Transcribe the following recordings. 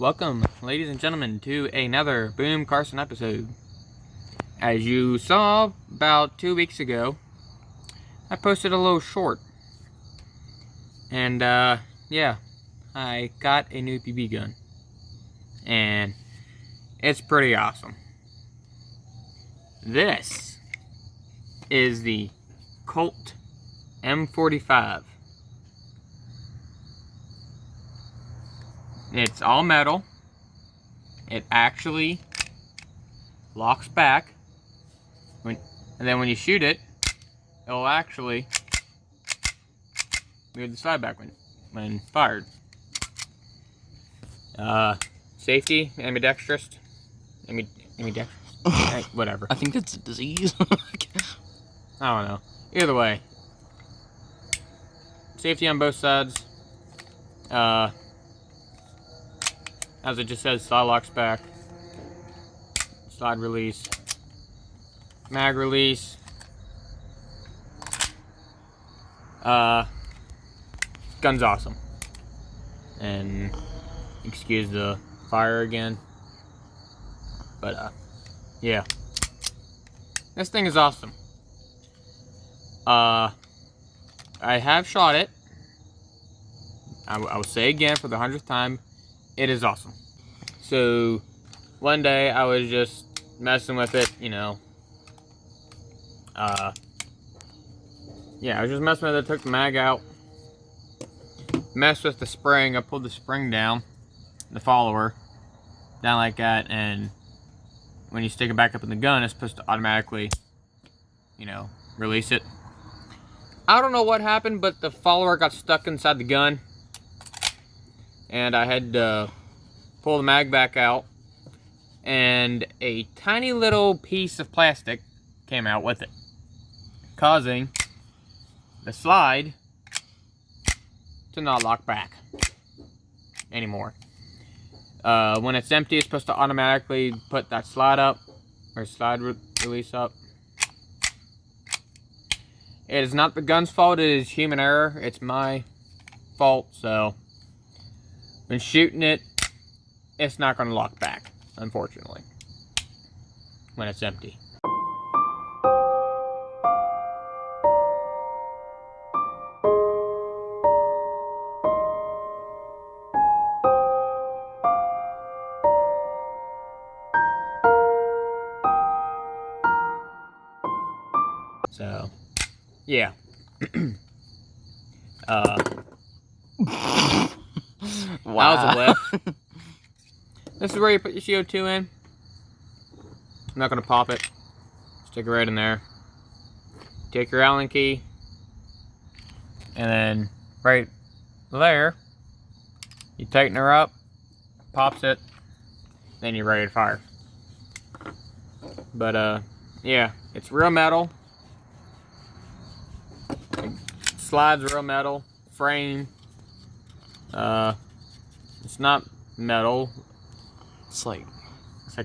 Welcome, ladies and gentlemen, to another Boom Carson episode. As you saw about 2 weeks ago, I posted a little short. And, yeah, I got a new BB gun. And it's pretty awesome. This is the Colt M45. It's all metal. It actually locks back. And then when you shoot it, it'll actually move the slide back when fired. Safety, ambidextrous. Ambidextrous? Whatever. I think that's a disease. I don't know. Either way. Safety on both sides. As it just says, slide locks back, slide release, mag release. Gun's awesome. And excuse the fire again. But, yeah. This thing is awesome. I have shot it. I will say again for the 100th time. It is awesome. So, one day I was just messing with it, you know. Yeah, I was just messing with it, took the mag out. Messed with the spring, I pulled the spring down, the follower, down like that, and when you stick it back up in the gun, it's supposed to automatically, you know, release it. I don't know what happened, but the follower got stuck inside the gun. And I had to pull the mag back out, and a tiny little piece of plastic came out with it, causing the slide to not lock back anymore. When it's empty, it's supposed to automatically put that slide up, or slide release up. It is not the gun's fault, it is human error. It's my fault, so when shooting it, it's not going to lock back, unfortunately, when it's empty. So, yeah. Wow. That was a lift. This is where you put your CO2 in. I'm not going to pop it. Stick it right in there. Take your Allen key. And then right there, you tighten her up. Pops it. Then you're ready to fire. But, yeah. It's real metal. Slides real metal. Frame. It's not metal. It's like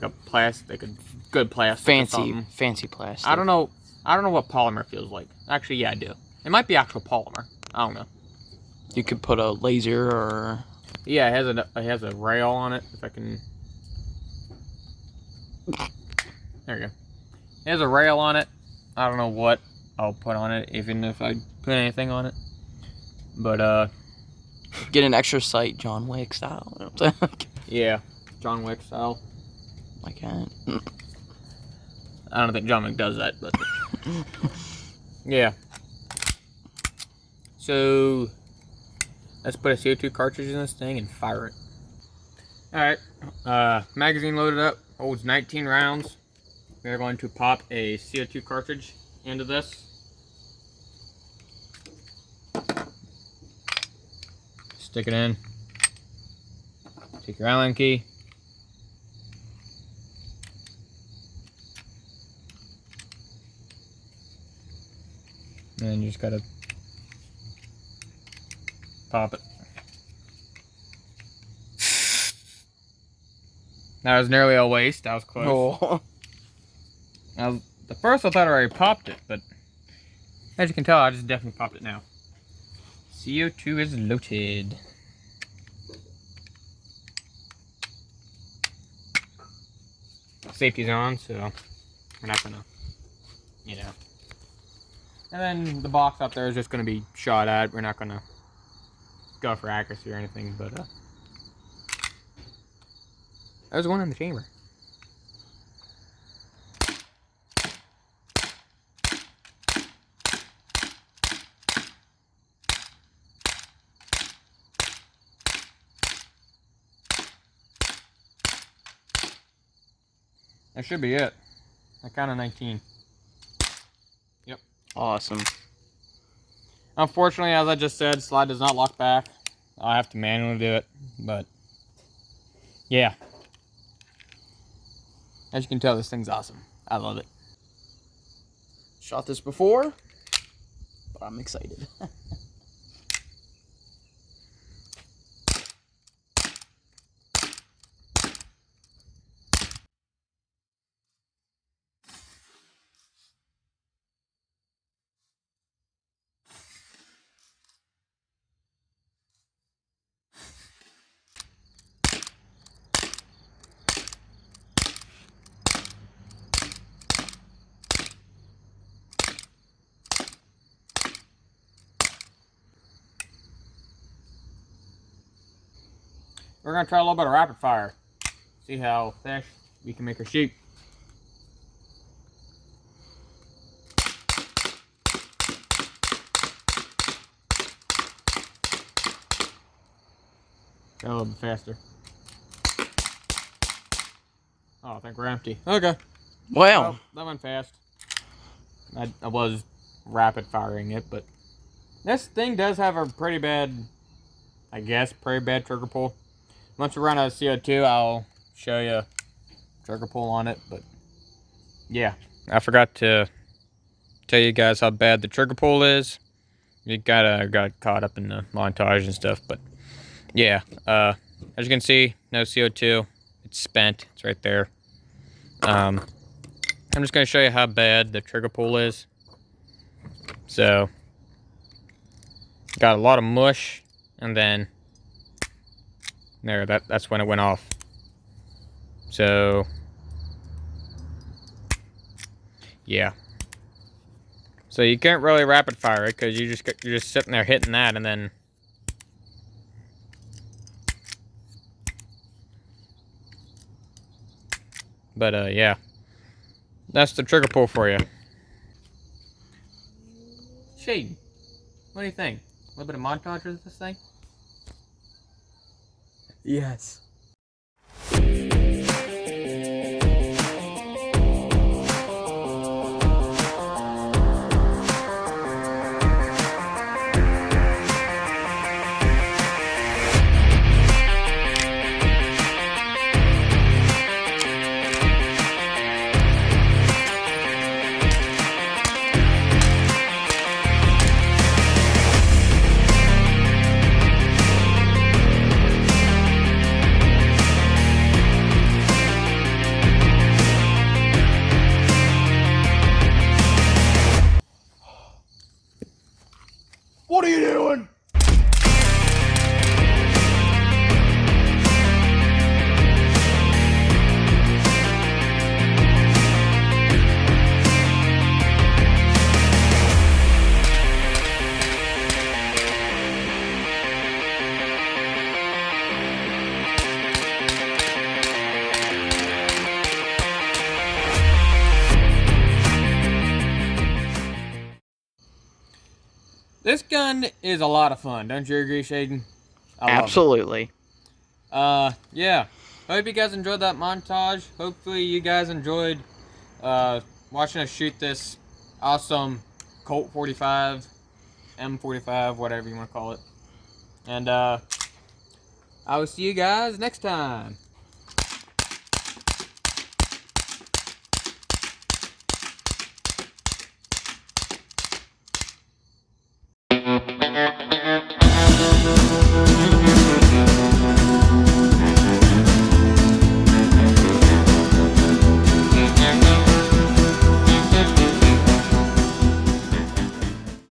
a plastic, a good plastic. Fancy plastic. I don't know what polymer feels like. Actually, yeah, I do. It might be actual polymer. I don't know. You could put a laser or. Yeah, it has a rail on it. If I can. There you go. It has a rail on it. I don't know what I'll put on it, even if I put anything on it. But get an extra sight, John Wick style. You know what I'm saying? Yeah, John Wick style. I can't. I don't think John Wick does that, but yeah. So let's put a CO2 cartridge in this thing and fire it. Alright, magazine loaded up, holds 19 rounds. We're going to pop a CO2 cartridge into this. Stick it in. Take your Allen key. And then you just gotta pop it. That was nearly a waste. That was close. Oh. Now, the first I thought I already popped it, but as you can tell, I just definitely popped it now. CO2 is loaded. safety's on, so we're not gonna, you know. And then the box up there is just gonna be shot at. We're not gonna go for accuracy or anything, but there's one in the chamber. That should be it. I counted 19. Yep. Awesome. Unfortunately, as I just said, slide does not lock back. I have to manually do it, but yeah. As you can tell, this thing's awesome. I love it. Shot this before, but I'm excited. We're gonna try a little bit of rapid fire. See how fast we can make her shoot. Go a little bit faster. Oh, I think we're empty. Okay. Wow. Well, that went fast. I was rapid firing it, but this thing does have a pretty bad, I guess, pretty bad trigger pull. Once we run out of CO2, I'll show you trigger pull on it, but yeah. I forgot to tell you guys how bad the trigger pull is. You got caught up in the montage and stuff, but yeah. As you can see, no CO2. It's spent. It's right there. I'm just going to show you how bad the trigger pull is. So, got a lot of mush, and then there, that's when it went off. So, yeah. So you can't really rapid fire it because you're just sitting there hitting that, and then but yeah, that's the trigger pull for you. Shaden, what do you think? A little bit of montage with this thing? Yes. What are you doing? This gun is a lot of fun, don't you agree, Shaden? I love it. Absolutely. Yeah. I hope you guys enjoyed that montage. Hopefully you guys enjoyed watching us shoot this awesome Colt 45, M45, whatever you want to call it. And I will see you guys next time.